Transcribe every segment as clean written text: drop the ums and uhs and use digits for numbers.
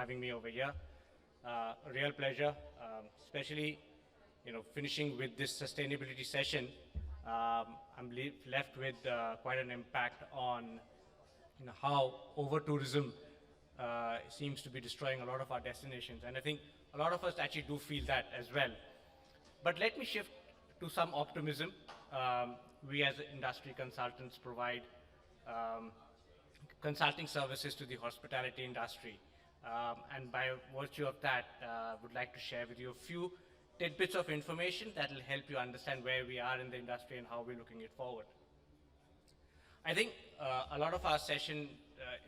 having me over here. A real pleasure, especially finishing with this sustainability session. I'm left with quite an impact on how over-tourism seems to be destroying a lot of our destinations. And I think a lot of us actually do feel that as well. But let me shift to some optimism. We as industry consultants provide consulting services to the hospitality industry. And by virtue of that, would like to share with you a few tidbits of information that will help you understand where we are in the industry and how we're looking it forward. I think a lot of our session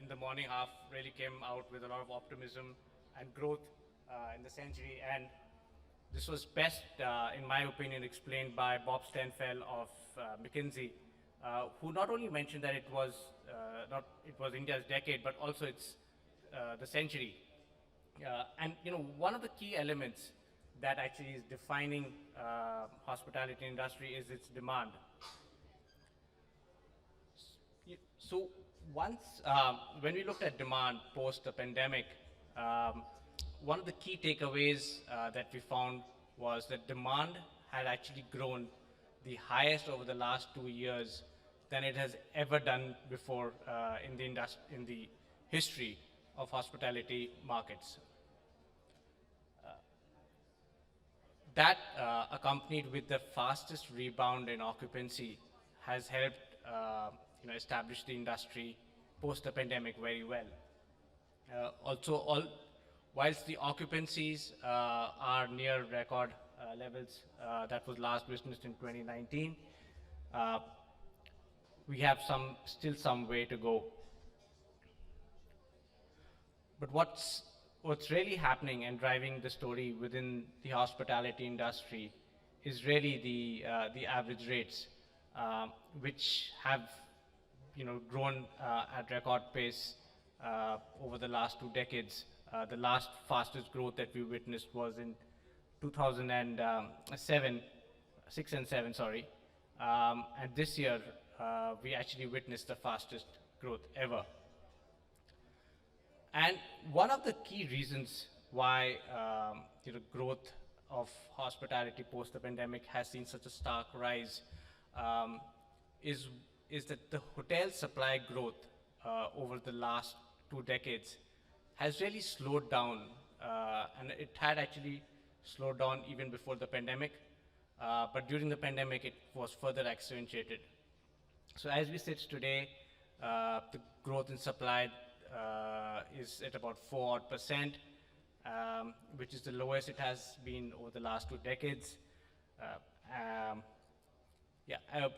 in the morning half really came out with a lot of optimism and growth in the century, and this was best, in my opinion, explained by Bob Stenfeld of McKinsey, who not only mentioned that it was India's decade, but also it's the century. And one of the key elements that actually is defining hospitality industry is its demand. So once, when we looked at demand post the pandemic, one of the key takeaways that we found was that demand had actually grown the highest over the last 2 years than it has ever done before in the history of hospitality markets. That, accompanied with the fastest rebound in occupancy, has helped establish the industry post the pandemic very well. Also, whilst the occupancies are near record levels that was last witnessed in 2019, we have still some way to go. But what's really happening and driving the story within the hospitality industry is really the average rates, which have grown at record pace over the last 2 decades. The last fastest growth that we witnessed was in 2007, 6 and 7, sorry. And this year, we actually witnessed the fastest growth ever. And one of the key reasons why growth of hospitality post the pandemic has seen such a stark rise is that the hotel supply growth over the last 2 decades has really slowed down, and it had actually slowed down even before the pandemic, but during the pandemic it was further accentuated. So as we sit today, the growth in supply is at about 4%, which is the lowest it has been over the last 2 decades.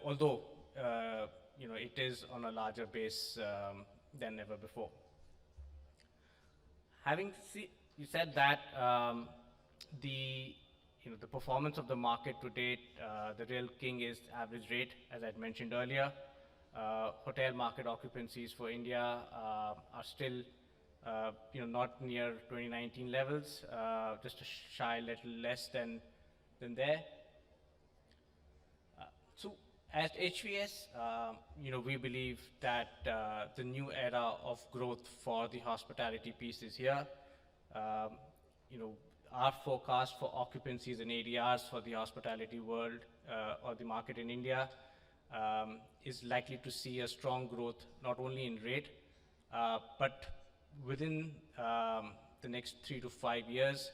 Although it is on a larger base than ever before. Having said that, the performance of the market to date, the real king is average rate, as I'd mentioned earlier. Hotel market occupancies for India are still not near 2019 levels, just a shy little less than there. So at HVS, we believe that the new era of growth for the hospitality piece is here. Our forecast for occupancies and ADRs for the hospitality world or the market in India is likely to see a strong growth, not only in rate, but within the next 3 to 5 years,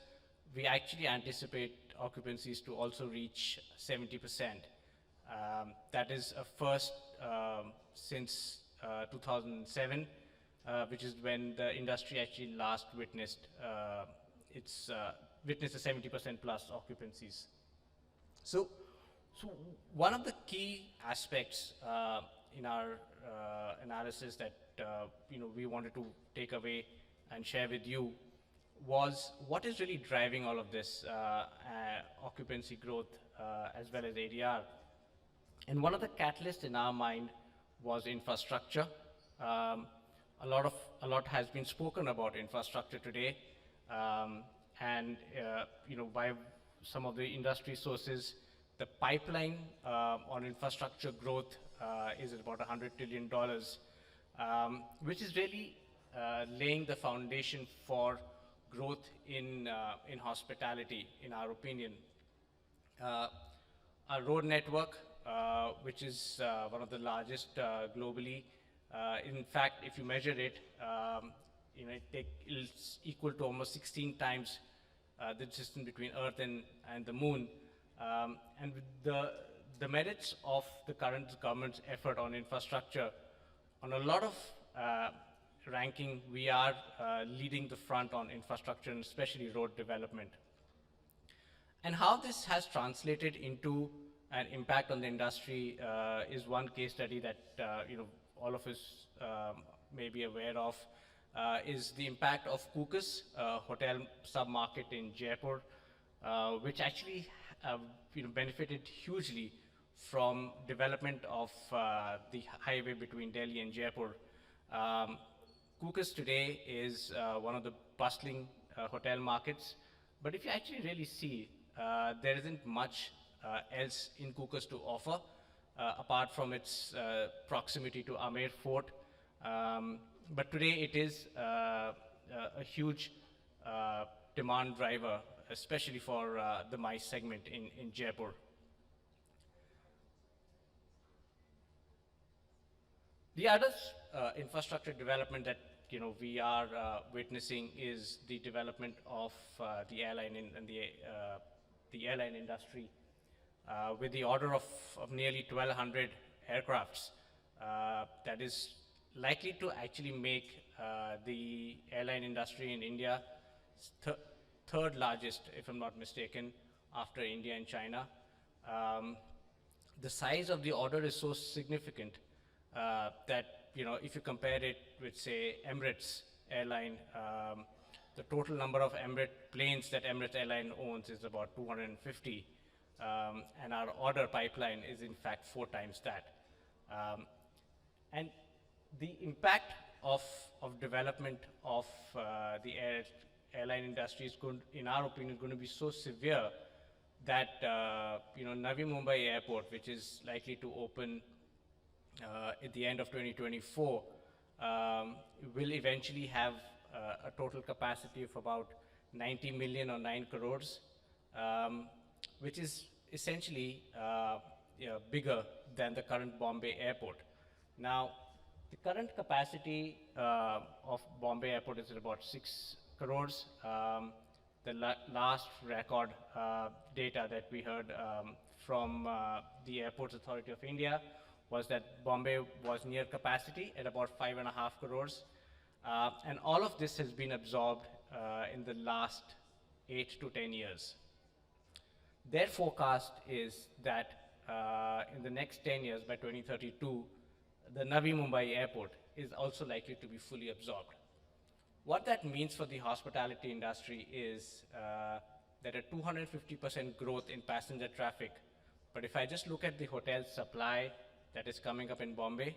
we actually anticipate occupancies to also reach 70%. That is a first since 2007, which is when the industry actually last witnessed witnessed a 70% plus occupancies. So one of the key aspects in our analysis that we wanted to take away and share with you was what is really driving all of this occupancy growth as well as ADR. And one of the catalysts in our mind was infrastructure. A lot has been spoken about infrastructure today, and by some of the industry sources, the pipeline on infrastructure growth is at about $100 trillion, which is really laying the foundation for growth in hospitality, in our opinion. Uh, our road network, which is one of the largest globally. In fact, if you measure it, it's equal to almost 16 times the distance between Earth and the Moon. And with the merits of the current government's effort on infrastructure, on a lot of ranking, we are leading the front on infrastructure and especially road development. And how this has translated into an impact on the industry is one case study that all of us may be aware of, is the impact of Kukas, hotel sub-market in Jaipur, which actually benefited hugely from development of the highway between Delhi and Jaipur. Kukas today is one of the bustling hotel markets, but if you actually really see, there isn't much else in Kukas to offer, apart from its proximity to Amer Fort. But today it is a huge demand driver, especially for the MICE segment in Jaipur. The other infrastructure development that we are witnessing is the development of the airline and the airline industry, with the order of nearly 1,200 aircrafts. That is likely to actually make the airline industry in India third largest, if I'm not mistaken, after India and China. The size of the order is so significant that if you compare it with, say, Emirates Airline, the total number of Emirates planes that Emirates Airline owns is about 250, and our order pipeline is in fact 4 times that. And the impact of development of the airline industry is going, in our opinion, going to be so severe that Navi Mumbai Airport, which is likely to open at the end of 2024, will eventually have a total capacity of about 90 million or 9 crores, which is essentially bigger than the current Bombay Airport. Now, the current capacity of Bombay Airport is about 6 crores. The last record data that we heard from the Airports Authority of India was that Bombay was near capacity at about 5.5 crores. And all of this has been absorbed in the last 8 to 10 years. Their forecast is that in the next 10 years, by 2032, the Navi Mumbai Airport is also likely to be fully absorbed. What that means for the hospitality industry is that a 250% growth in passenger traffic, but if I just look at the hotel supply that is coming up in Bombay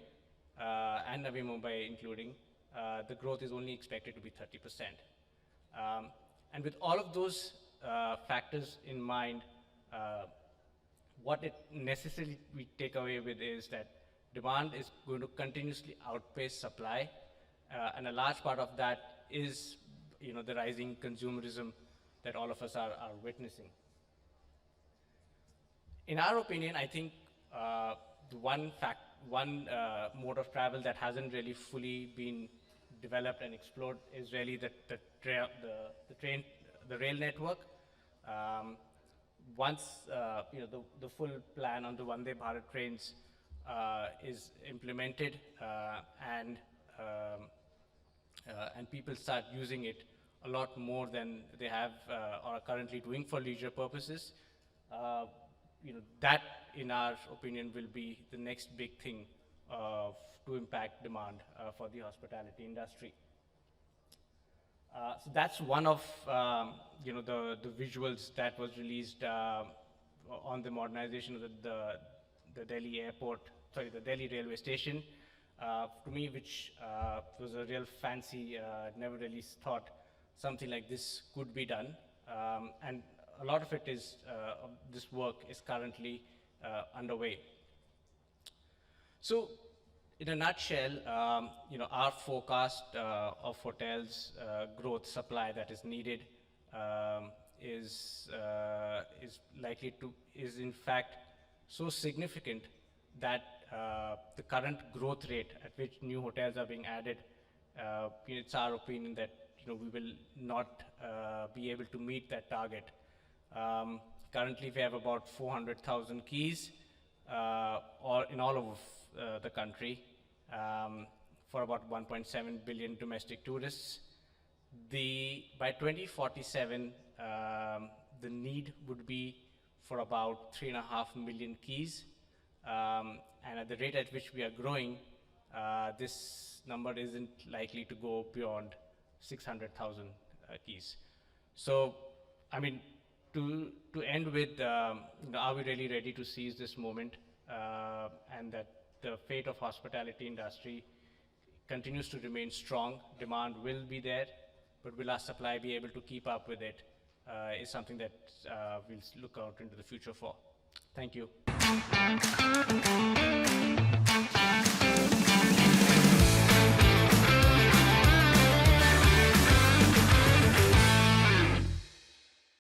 and Navi Mumbai including, the growth is only expected to be 30%. And with all of those factors in mind, what it necessarily we take away with is that demand is going to continuously outpace supply, and a large part of that is the rising consumerism that all of us are witnessing. In our opinion, I think the one mode of travel that hasn't really fully been developed and explored is really the rail network. Once the full plan on the Vande Bharat trains is implemented and people start using it a lot more than they have or are currently doing for leisure purposes, that, in our opinion, will be the next big thing to impact demand for the hospitality industry. So that's one of the visuals that was released on the modernization of the Delhi airport, sorry, the Delhi railway station. To me, which was a real fancy, never really thought something like this could be done. And a lot of it is, this work is currently underway. So in a nutshell, our forecast of hotels growth supply that is needed is in fact so significant that the current growth rate at which new hotels are being added, it's our opinion that we will not be able to meet that target. Currently, we have about 400,000 keys or in all of the country for about 1.7 billion domestic tourists. By 2047, the need would be for about 3.5 million keys. And at the rate at which we are growing, this number isn't likely to go beyond 600,000 keys. So, I mean, to end with, are we really ready to seize this moment, and that the fate of hospitality industry continues to remain strong. Demand will be there, but will our supply be able to keep up with it, is something that we'll look out into the future for. Thank you.